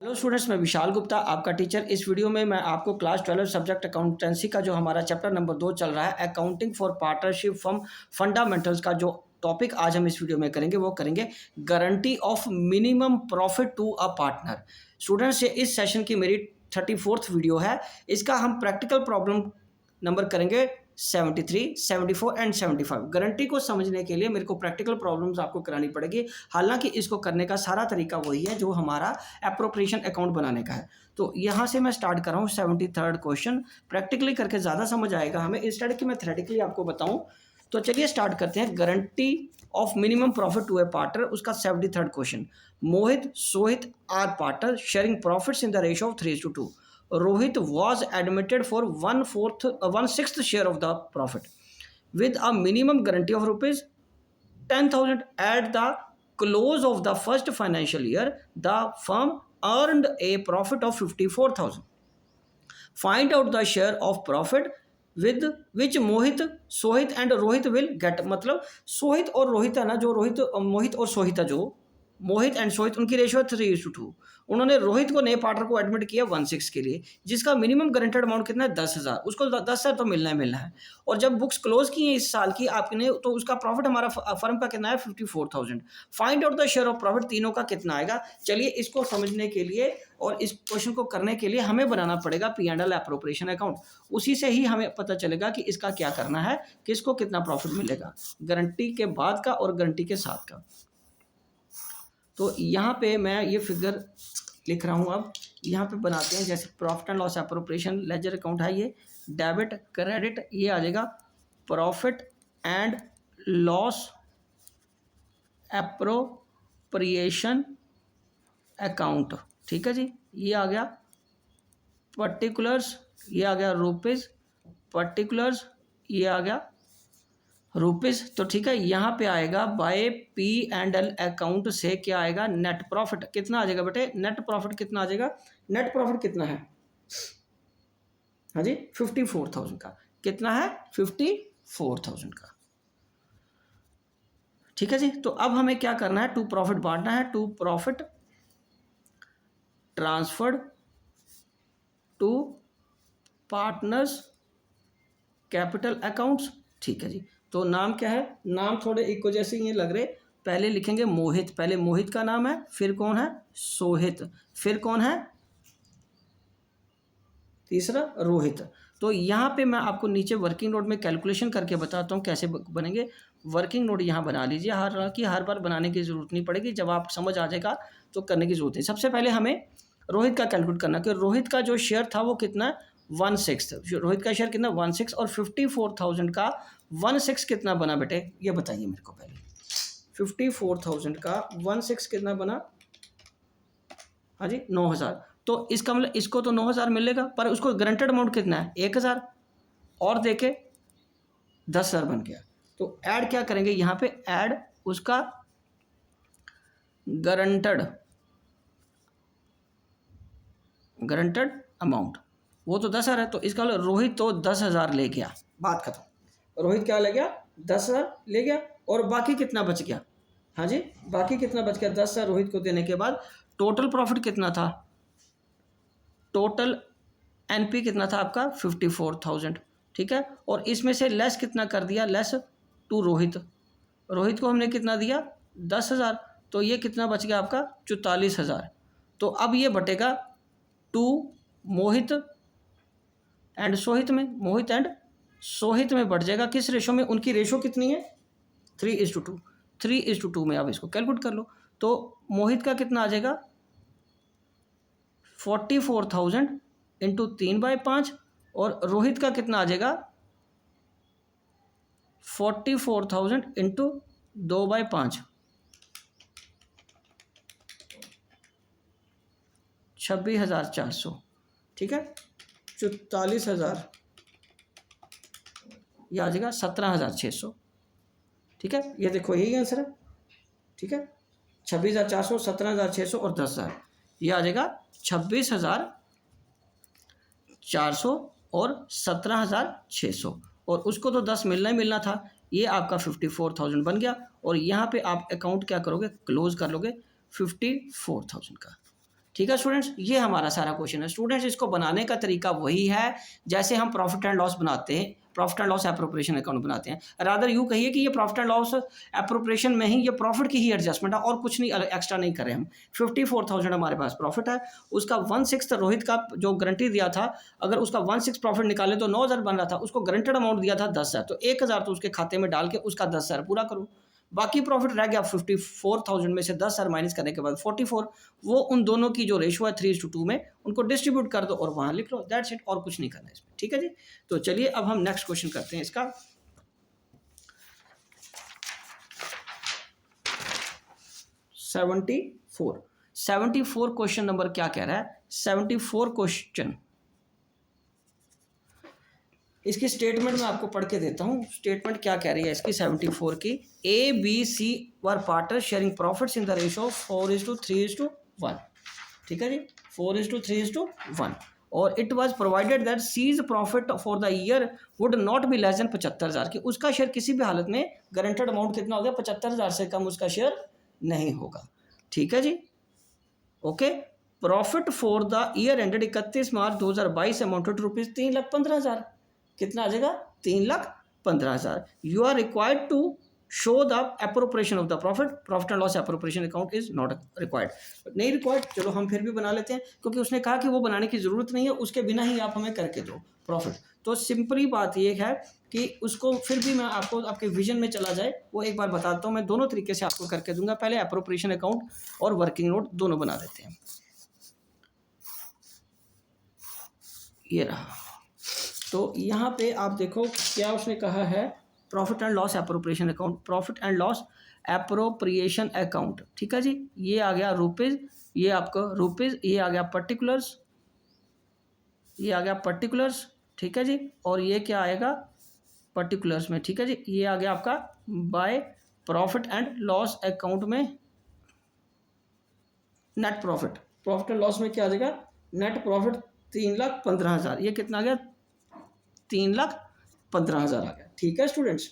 Hello students, मैं विशाल गुप्ता आपका teacher. इस वीडियो में मैं आपको क्लास 12 सब्जेक्ट अकाउंटेंसी का जो हमारा चैप्टर नंबर 2 चल रहा है, accounting for partnership firm fundamentals का जो टॉपिक आज हम इस वीडियो में करेंगे वो करेंगे guarantee of minimum profit to a partner. Students, ये इस सेशन की मेरी 34th वीडियो है। इसका हम प्रैक्टिकल प्रॉब्लम नंबर करेंगे 73, 74 एंड 75। गारंटी को समझने के लिए मेरे को प्रैक्टिकल प्रॉब्लम्स आपको करानी पड़ेगी। हालांकि इसको करने का सारा तरीका वही है जो हमारा एप्रोप्रिएशन अकाउंट बनाने का है। तो यहाँ से मैं स्टार्ट कर रहा हूँ 73rd क्वेश्चन। प्रैक्टिकली करके ज़्यादा समझ आएगा हमें, इंस्टेड कि मैं थ्योरेटिकली आपको बताऊँ। तो चलिए स्टार्ट करते हैं। Guarantee of minimum profit to a partner, उसका 73rd question. Mohit Sohit are partner sharing profits in the ratio of 3:2। Rohit was admitted for 1/6 share of the profit with a minimum guarantee of rupees 10,000. At the close of the first financial year, the firm earned a profit of 54,000. Find out the share of profit with which Mohit, Sohit and Rohit will get. मतलब सोहित और रोहित है ना, जो मोहित और सोहित है, जो मोहित and Sohit, उनकी ratio 3:2। उन्होंने रोहित को नए पार्टनर को एडमिट किया 1/6 के लिए, जिसका मिनिमम गारंटेड अमाउंट कितना है 10,000। उसको 10,000 तो मिलना ही मिलना है। और जब बुक्स क्लोज की हैं इस साल की आपने, तो उसका प्रॉफिट हमारा फर्म का कितना है 54,000। Find out the share of profit, तीनों का कितना आएगा। चलिए इसको समझने के लिए और इस क्वेश्चन को करने के लिए हमें बनाना पड़ेगा P&L एप्रोप्रिएशन अकाउंट। उसी से ही हमें पता चलेगा कि इसका क्या करना है, किसको कितना प्रॉफिट मिलेगा, गारंटी के बाद का और गारंटी के साथ का। तो यहाँ पे मैं ये फिगर लिख रहा हूँ। अब यहाँ पे बनाते हैं, जैसे profit and loss appropriation ledger account है, ये डेबिट क्रेडिट, ये आ जाएगा profit and loss appropriation account. ठीक है जी, ये आ गया पर्टिकुलर्स, ये आ गया रुपीज़ पर्टिकुलर्स, ये आ गया रुपीज़। तो ठीक है, यहाँ पे आएगा बाय P&L अकाउंट से क्या आएगा, नेट प्रॉफिट कितना आ जाएगा बेटे, नेट प्रॉफिट कितना आ जाएगा। नेट प्रॉफिट कितना है, हाँ जी 54,000 का। कितना है 54,000 का। ठीक है जी, तो अब हमें क्या करना है, टू प्रॉफिट बांटना है। To profit transferred to partners capital accounts. ठीक है जी, तो नाम क्या है, नाम थोड़े एक को जैसे ये लग रहे। पहले लिखेंगे मोहित, पहले मोहित का नाम है, फिर कौन है सोहित, फिर कौन है तीसरा रोहित। तो यहाँ पे मैं आपको नीचे वर्किंग नोट में कैलकुलेशन करके बताता हूँ कैसे बनेंगे। वर्किंग नोट यहाँ बना लीजिए, हालांकि हर बार बनाने की ज़रूरत नहीं पड़ेगी, जब आप समझ आ जाएगा तो करने की ज़रूरत नहीं। सबसे पहले हमें रोहित का कैलकुलेट करना कि रोहित का जो शेयर था वो कितना 1/6। रोहित का शेयर कितना 1/6 और 54,000 का 1/6 कितना बना बेटे, ये बताइए मेरे को पहले। 54,000 का 1/6 कितना बना, हाँ जी 9,000। तो इसका मतलब इसको तो 9,000 मिलेगा, पर उसको गारंटेड अमाउंट कितना है 1,000 और देके 10,000 बन गया। तो ऐड क्या करेंगे यहाँ पे, ऐड उसका गारंटेड अमाउंट, वो तो 10,000 है। तो इसका मतलब रोहित तो 10,000 ले गया, बात खत्म। रोहित क्या ले गया 10,000 ले गया, और बाकी कितना बच गया, हाँ जी बाकी कितना बच गया 10,000 रोहित को देने के बाद। टोटल प्रॉफिट कितना था, टोटल NP कितना था आपका 54,000। ठीक है, और इसमें से लेस कितना कर दिया, लेस टू रोहित। रोहित को हमने कितना दिया 10,000, तो ये कितना बच गया आपका 44,000। तो अब ये बटेगा टू मोहित एंड सोहित में, मोहित एंड सोहित में बढ़ जाएगा। किस रेशो में, उनकी रेशो कितनी है 3:2। 3:2 में आप इसको कैलकुलेट कर लो। तो मोहित का कितना आ जाएगा 44,000 इंटू 3/5, और रोहित का कितना आ जाएगा 44,000 इंटू 2/5, 26,400। ठीक है, 44,000, यह आ जाएगा 17,600। ठीक है, ये देखो यही आंसर है। ठीक है, 26,400, 17,600 और 10,000, ये आ जाएगा 26,400 और 17,600, और उसको तो 10 मिलना ही मिलना था। ये आपका 54,000 बन गया, और यहाँ पे आप अकाउंट क्या करोगे, क्लोज कर लोगे 54,000 का। ठीक है स्टूडेंट्स, ये हमारा सारा क्वेश्चन है। स्टूडेंट्स इसको बनाने का तरीका वही है जैसे हम प्रॉफिट एंड लॉस बनाते हैं, profit and loss appropriation account बनाते हैं। रादर यूँ कहिए कि ये प्रॉफिट एंड लॉस एप्रोप्रिएशन में ही ये प्रॉफिट की ही एडजस्टमेंट है और कुछ नहीं, एक्स्ट्रा नहीं कर रहे हम। 54,000 हमारे पास प्रॉफिट है, उसका 1/6 रोहित का जो गारंटी दिया था, अगर उसका 1/6 प्रॉफिट निकाले तो 9,000 बन रहा था, उसको गारंटेड अमाउंट दिया था 10,000, तो 1,000 तो उसके खाते में डाल के उसका 10,000 पूरा करो। बाकी प्रॉफिट रह गया 54,000 में से 10,000 माइनस करने के बाद 44, वो उन दोनों की जो रेशो है 3:2 में उनको डिस्ट्रीब्यूट कर दो और वहाँ लिख लो, दैट्स इट, और कुछ नहीं करना इसमें। ठीक है जी, तो चलिए अब हम नेक्स्ट क्वेश्चन करते हैं इसका। 74 क्वेश्चन नंबर क्या कह रहा है? 74 क्वेश्चन, इसकी स्टेटमेंट मैं आपको पढ़ के देता हूँ। स्टेटमेंट क्या कह रही है इसकी 74 की? A B C were partner sharing profits in the ratio 4:3:1। ठीक है जी, 4:3:1। और it was provided that C's profit for the year would not be less than 75,000 की उसका शेयर किसी भी हालत में गारंटेड अमाउंट कितना हो गया? 75,000 से कम उसका शेयर नहीं होगा। ठीक है जी, okay. Profit for the year ended 31 March 2022 amounted rupees 3,15,000। कितना आ जाएगा? 3,15,000। You are required to show the appropriation of the profit and loss appropriation account is not required. नहीं रिक्वायर्ड, चलो हम फिर भी बना लेते हैं क्योंकि उसने कहा कि वो बनाने की ज़रूरत नहीं है, उसके बिना ही आप हमें करके दो प्रॉफिट। तो सिंपली बात ये है कि उसको फिर भी मैं आपको आपके विजन में चला जाए वो एक बार बताता हूँ। मैं दोनों तरीके से आपको करके दूंगा। पहले एप्रोप्रिएशन अकाउंट और वर्किंग नोट दोनों बना देते हैं। ये रहा, तो यहाँ पे आप देखो क्या उसने कहा है, profit and loss appropriation account, profit and loss appropriation account. ठीक है जी, ये आ गया रुपीज़, ये आपका रुपीज़, ये आ गया पर्टिकुलर्स, ये आ गया पर्टिकुलर्स। ठीक है जी, और ये क्या आएगा? पर्टिकुलर्स में। ठीक है जी, ये आ गया आपका by profit and loss account में net profit. Profit and loss में क्या आ जाएगा? Net profit 3,15,000। ये कितना आ गया? 3,15,000 आ गया। ठीक है स्टूडेंट्स,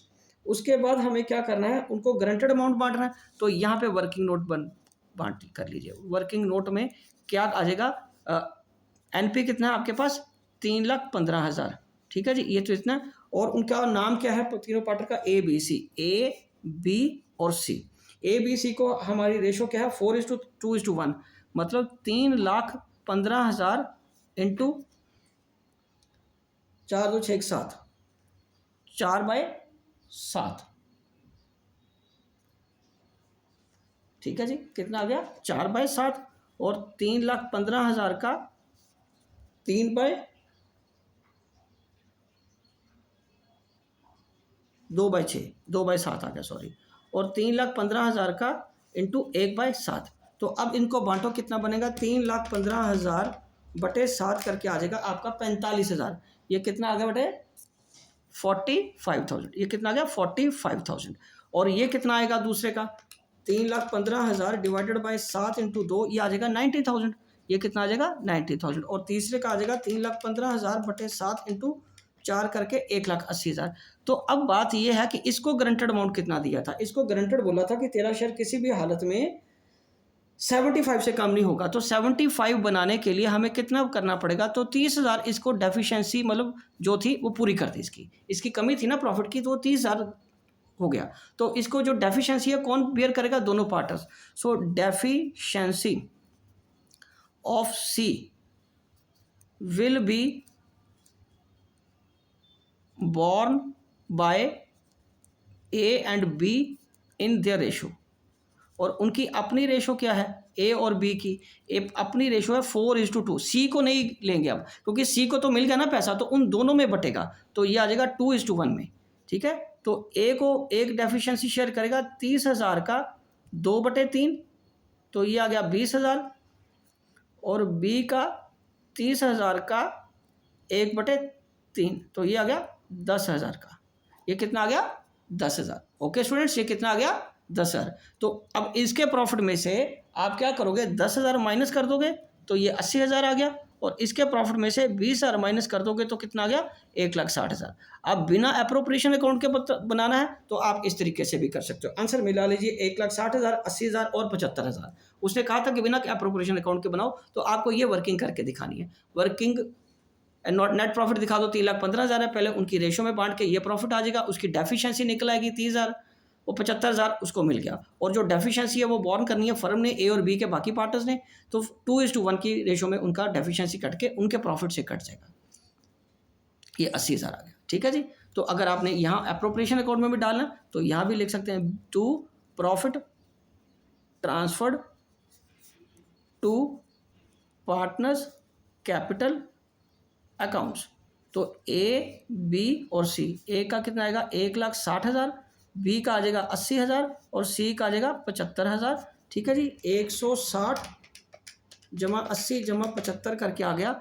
उसके बाद हमें क्या करना है? उनको गारंटेड अमाउंट बांटना है। तो यहाँ पे वर्किंग नोट बांट कर लीजिए। वर्किंग नोट में क्या आ जाएगा? एनपी कितना है आपके पास? 3,15,000। ठीक है जी, ये तो इतना। और उनका नाम क्या है तीनों पार्टनर का? ए बी सी, ए बी और सी। ए बी सी को हमारी रेशो क्या है? 4:2:1, मतलब 3,15,000 इंटू 4/2=7, 4/7। ठीक है जी, कितना आ गया? 4/7। और 3,15,000 का 2/6, 2/7 आ गया, सॉरी। और 3,15,000 का इंटू 1/7। तो अब इनको बांटो, कितना बनेगा? 3,15,000 बटे 7 करके आ जाएगा आपका 45,000। ये कितना आ गया बटे? 45,000। ये कितना आ गया? 45,000। और ये कितना आएगा दूसरे का? 3,15,000 डिवाइडेड बाय 7 इंटू 2, ये आ जाएगा 90,000। ये कितना आ जाएगा? 90,000। और तीसरे का आ जाएगा 3,15,000 बटे 7 इंटू 4 करके 1,80,000। तो अब बात ये है कि इसको गारंटेड अमाउंट कितना दिया था? इसको गारंटेड बोला था कि तेरा शेयर किसी भी हालत में 75 से कम नहीं होगा। तो 75 बनाने के लिए हमें कितना करना पड़ेगा? तो 30,000 इसको डेफिशिएंसी मतलब जो थी वो पूरी कर दी। इसकी कमी थी ना प्रॉफिट की, तो वो 30,000 हो गया। तो इसको जो डेफिशिएंसी है कौन बेयर करेगा? दोनों partners. So deficiency of C will be borne by A and B in their ratio. और उनकी अपनी रेशो क्या है? ए और बी की अपनी रेशो है 4:2। सी को नहीं लेंगे अब, क्योंकि सी को तो मिल गया ना पैसा, तो उन दोनों में बटेगा। तो ये आ जाएगा 2:1 में। ठीक है, तो ए को एक डेफिशिएंसी शेयर करेगा 30,000 का 2/3, तो ये आ गया 20,000। और बी का 30,000 का 1/3, तो ये आ गया 10,000 का। ये कितना आ गया? 10,000। ओके स्टूडेंट्स, ये कितना आ गया? 10,000। तो अब इसके प्रॉफिट में से आप क्या करोगे? 10,000 माइनस कर दोगे, तो ये 80,000 आ गया। और इसके प्रॉफिट में से 20,000 माइनस कर दोगे तो कितना आ गया 1,60,000। अब बिना अप्रोप्रिएशन अकाउंट के बनाना है तो आप इस तरीके से भी कर सकते हो। आंसर मिला लीजिए 1,60,000, 80,000 और 75,000। उसने कहा था कि बिना अप्रोप्रिएशन अकाउंट के बनाओ, तो आपको ये वर्किंग करके दिखानी है। वर्किंग नेट प्रॉफिट दिखा दो 3,15,000 है, पहले उनकी रेशो में बांट के ये प्रॉफिट आ जाएगा, उसकी डेफिशिएंसी निकल आएगी 30,000, वो 75,000 उसको मिल गया। और जो डेफिशिएंसी है वो बॉर्न करनी है फर्म ने, ए और बी के बाकी पार्टनर्स ने, तो 2:1 की रेशो में उनका डेफिशिएंसी कट के उनके प्रॉफिट से कट जाएगा। ये 80,000 आ गया, ठीक है जी। तो अगर आपने यहाँ अप्रोप्रिएशन अकाउंट में भी डालना तो यहाँ भी लिख सकते हैं to profit transferred to partners capital accounts. तो ए, बी और सी, ए का कितना आएगा 1,60,000, बी का आ जाएगा 80,000 और सी का आ जाएगा 75,000, ठीक है जी। 160 जमा 80 जमा 75 करके आ गया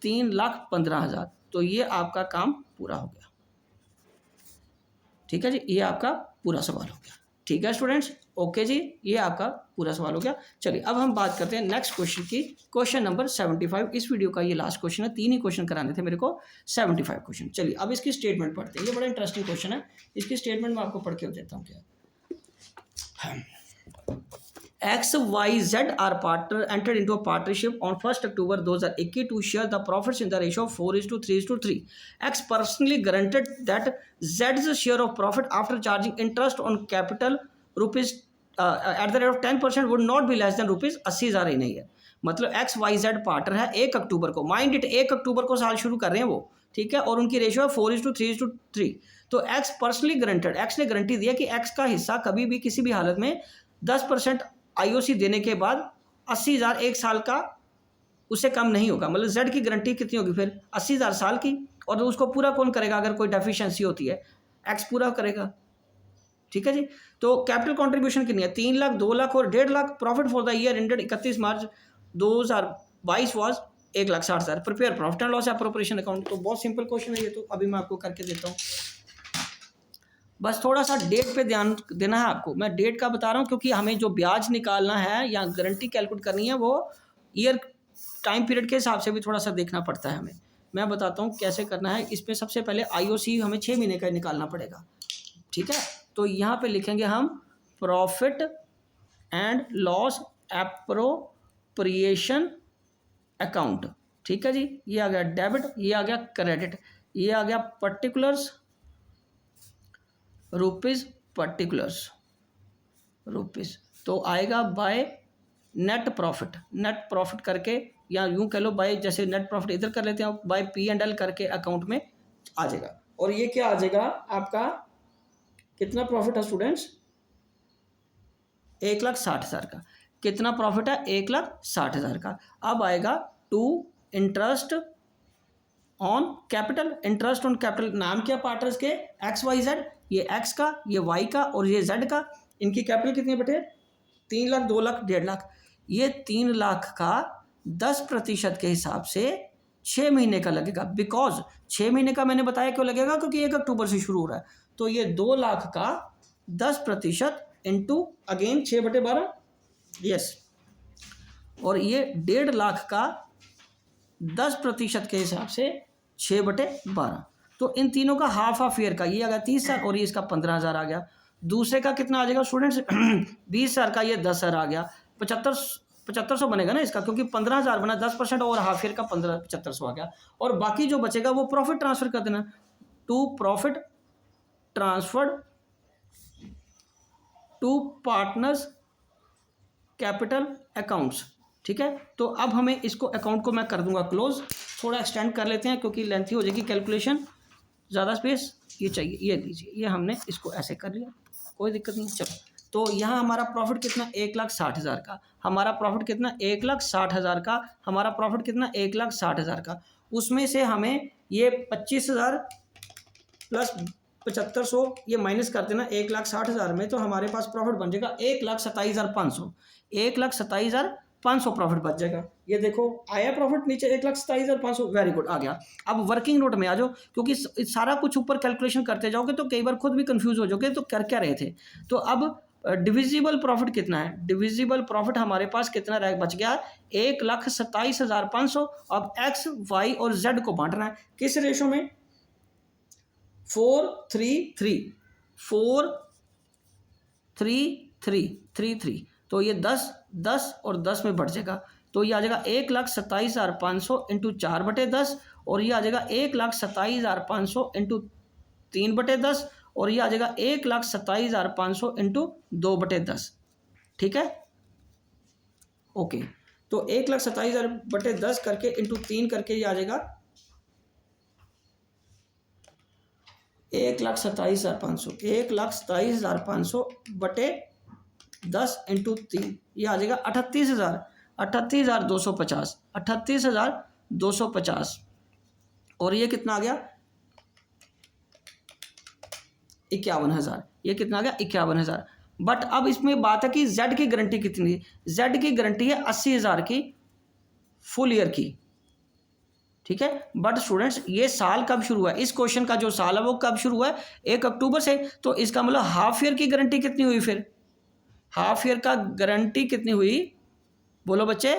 3,15,000। तो ये आपका काम पूरा हो गया, ठीक है जी। ये आपका पूरा सवाल हो गया, ठीक है स्टूडेंट्स, ओके जी, ये आपका पूरा सवाल हो गया। चलिए अब हम बात करते हैं नेक्स्ट क्वेश्चन की, क्वेश्चन नंबर 75। इस वीडियो का ये लास्ट क्वेश्चन है, 3 ही क्वेश्चन कराने थे मेरे को, 75 क्वेश्चन। चलिए अब इसकी स्टेटमेंट पढ़ते हैं, ये बड़ा इंटरेस्टिंग क्वेश्चन है। इसकी स्टेटमेंट मैं आपको पढ़ के देता हूँ क्या। X, Y, Z are partner entered into a partnership on 1st October 2021 to share the profits in the ratio of 4:3:3. X personally guaranteed that Z's share of profit after charging interest on capital rupees at the rate of 10% would not be less than rupees 80,000 in a year. मतलब x Y Z partner है 1 अक्टूबर को, mind it 1 अक्टूबर को साल शुरू कर रहे हैं वो, ठीक है, और उनकी रेशियो है 4:3:3। तो एक्स पर्सनली गारंटेड, एक्स ने गारंटी दिया कि एक्स का हिस्सा कभी भी किसी भी हालत में 10% आईओसी देने के बाद 80,000 एक साल का उससे कम नहीं होगा। मतलब जेड की गारंटी कितनी होगी फिर 80,000 साल की, और उसको पूरा कौन करेगा अगर कोई डेफिशिएंसी होती है, एक्स पूरा करेगा, ठीक है जी। तो कैपिटल कंट्रीब्यूशन कितनी है 3 लाख, 2 लाख और 1.5 lakh. Profit for the year ended 31 March 2022 was 1,60,000। Prepare profit and loss appropriation account. तो बहुत सिंपल क्वेश्चन है ये, तो अभी मैं आपको करके देता हूँ। बस थोड़ा सा डेट पे ध्यान देना है आपको, मैं डेट का बता रहा हूँ क्योंकि हमें जो ब्याज निकालना है या गारंटी कैलकुलेट करनी है वो ईयर टाइम पीरियड के हिसाब से भी थोड़ा सा देखना पड़ता है हमें। मैं बताता हूँ कैसे करना है। इसमें सबसे पहले आईओसी हमें 6 महीने का निकालना पड़ेगा, ठीक है। तो यहाँ पे लिखेंगे हम profit and loss appropriation account, ठीक है जी। ये आ गया डेबिट, ये आ गया क्रेडिट, ये आ गया पर्टिकुलर्स रुपीज़, पर्टिकुलर्स रुपीज़। तो आएगा by net profit, net profit करके, या यूं कह लो बाय, जैसे नेट प्रॉफिट इधर कर लेते हैं, बाय P&L करके अकाउंट में आ जाएगा। और ये क्या आ जाएगा आपका, कितना प्रॉफिट है स्टूडेंट्स 1,60,000 का। कितना प्रॉफिट है 1,60,000 का। अब आएगा to interest on capital, interest on capital. नाम क्या पार्टनर्स के, एक्स वाई जेड, ये एक्स का, ये वाई का और ये जेड का। इनकी कैपिटल कितनी बेटे 3 लाख, 2 लाख, 1.5 लाख। ये 3 लाख का 10% के हिसाब से 6 महीने का लगेगा। बिकॉज 6 महीने का मैंने बताया क्यों लगेगा, क्योंकि 1 अक्टूबर से शुरू हो रहा है। तो ये 2 लाख का 10% इंटू अगेन 6/12, यस, और ये 1.5 लाख का 10% के हिसाब से 6/12। तो इन तीनों का हाफ ईयर का ये आ गया 30,000 और ये इसका 15,000 आ गया। दूसरे का कितना आ जाएगा स्टूडेंट्स 20,000 का ये 10,000 आ गया। 7500 बनेगा ना इसका, क्योंकि 15,000 बना, 10% और हाफ ईयर का 7500 आ गया। और बाकी जो बचेगा वो प्रॉफिट ट्रांसफर कर देना to profit transferred to partners capital accounts, ठीक है। तो अब हमें इसको अकाउंट को मैं कर दूंगा क्लोज। थोड़ा एक्सटेंड कर लेते हैं क्योंकि लेंथी हो जाएगी कैलकुलेशन, ज़्यादा स्पेस ये चाहिए। ये लीजिए, ये हमने इसको ऐसे कर लिया, कोई दिक्कत नहीं। चलो, तो यहाँ हमारा प्रॉफिट कितना 1,60,000 का, हमारा प्रॉफिट कितना 1,60,000 का, हमारा प्रॉफिट कितना 1,60,000 का। उसमें से हमें ये 25,000 प्लस 7500 ये माइनस कर देना 1,60,000 में, तो हमारे पास प्रॉफिट बन जाएगा 1,27,500। 1,27,500 प्रॉफिट बच जाएगा। ये देखो आया प्रॉफिट नीचे 1,27,500, वेरी गुड आ गया। अब वर्किंग नोट में आ जाओ, क्योंकि सारा कुछ ऊपर कैलकुलेशन करते जाओगे तो कई बार खुद भी कंफ्यूज हो जाओगे तो कर क्या रहे थे। तो अब डिविजिबल प्रॉफिट कितना है, डिविजिबल प्रॉफिट हमारे पास कितना बच गया, 1,27,500। अब एक्स वाई और जेड को बांटना है किस रेशो में, 4:3:3, 4:3:3, तो ये 10 और 10 में बढ़ जाएगा, तो ये आ जाएगा 1,27,500 इंटू 4/10, और ये आ जाएगा 1,27,500 इंटू 3/10, और ये आ जाएगा 1,27,500 इंटू 2/10। ठीक है, ओके। तो 1,27,000/10 करके इंटू 3 करके ये आ जाएगा 1,27,500, 1,27,500/10 इंटू 3, ये आ जाएगा 38,000, 38,250, 38,250, और ये कितना आ गया 51,000, ये कितना आ गया 51,000। बट अब इसमें बात है कि जेड की गारंटी कितनी है, जेड की गारंटी है 80,000 की फुल ईयर की। ठीक है, बट स्टूडेंट्स ये साल कब शुरू हुआ है, इस क्वेश्चन का जो साल है वो कब शुरू हुआ है, 1 अक्टूबर से, तो इसका मतलब हाफ ईयर की गारंटी कितनी हुई, फिर हाफ ईयर का गारंटी कितनी हुई, बोलो बच्चे,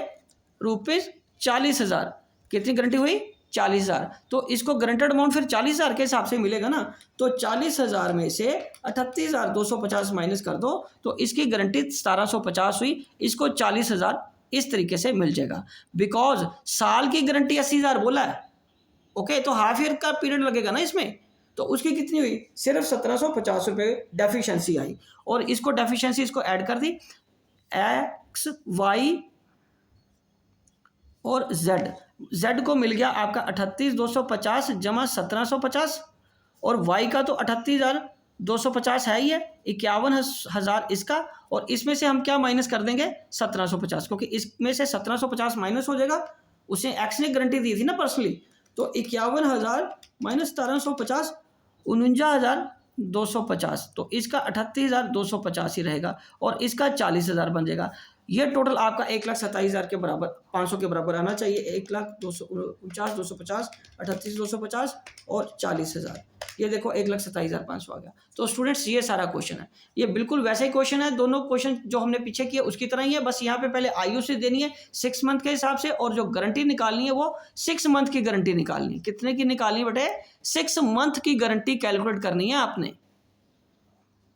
₹40,000। कितनी गारंटी हुई, 40,000। तो इसको गारंटेड अमाउंट फिर 40,000 के हिसाब से मिलेगा ना, तो 40,000 में से 38,250 माइनस कर दो, तो इसकी गारंटी 1,750 हुई, इसको 40,000 इस तरीके से मिल जाएगा, बिकॉज साल की गारंटी 80,000 बोला है। ओके, तो हाफ ईयर का पीरियड लगेगा ना इसमें, तो उसकी कितनी हुई, सिर्फ 1,750 रुपये डेफिशिएंसी आई, और इसको डेफिशिएंसी इसको ऐड कर दी, एक्स वाई और जेड को मिल गया आपका 38,250 जमा 1,750, और वाई का तो 38,250 है ही है, 51,000 इसका, और इसमें से हम क्या माइनस कर देंगे, 1,750, क्योंकि इसमें से 1,750 माइनस हो जाएगा, उसे एक्स ने गारंटी दी थी ना पर्सनली, तो 51,000 माइनस 1,750, 49,250, तो इसका 38,250 ही रहेगा, और इसका 40,000 बन जाएगा। ये टोटल आपका 1,27,000 के बराबर, 500 के बराबर आना चाहिए, 1,49,250, 38,250 और 40,000, ये देखो 1,27,500 आ गया। तो स्टूडेंट्स ये सारा क्वेश्चन है, ये बिल्कुल वैसा ही क्वेश्चन है, दोनों क्वेश्चन जो हमने पीछे किए उसकी तरह ही है, बस यहाँ पे पहले आयु से देनी है 6 मंथ के हिसाब से, और जो गारंटी निकालनी है वो 6 मंथ की गारंटी निकालनी है। कितने की निकालनी है बेटे, 6 मंथ की गारंटी कैलकुलेट करनी है आपने,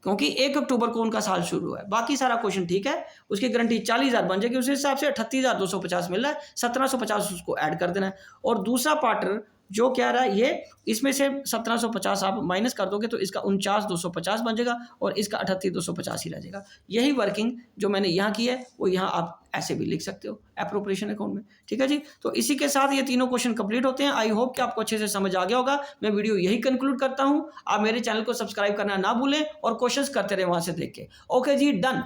क्योंकि 1 अक्टूबर को उनका साल शुरू हुआ है। बाकी सारा क्वेश्चन ठीक है, उसकी गारंटी 40,000 बन जाएगी, उस हिसाब से 38,250 मिल रहा है, 1,750 उसको ऐड कर देना है। और दूसरा पार्टनर जो कह रहा है, ये इसमें से 1,750 आप माइनस कर दोगे तो इसका 49,250 बन जाएगा, और इसका 38,250 ही रह जाएगा। यही वर्किंग जो मैंने यहाँ की है वो यहाँ आप ऐसे भी लिख सकते हो एप्रोप्रिएशन अकाउंट में। ठीक है जी, तो इसी के साथ ये तीनों क्वेश्चन कंप्लीट होते हैं। आई होप कि आपको अच्छे से समझ आ गया होगा। मैं वीडियो यही कंक्लूड करता हूँ। आप मेरे चैनल को सब्सक्राइब करना ना भूलें और क्वेश्चंस करते रहे वहां से देख के। ओके जी, डन।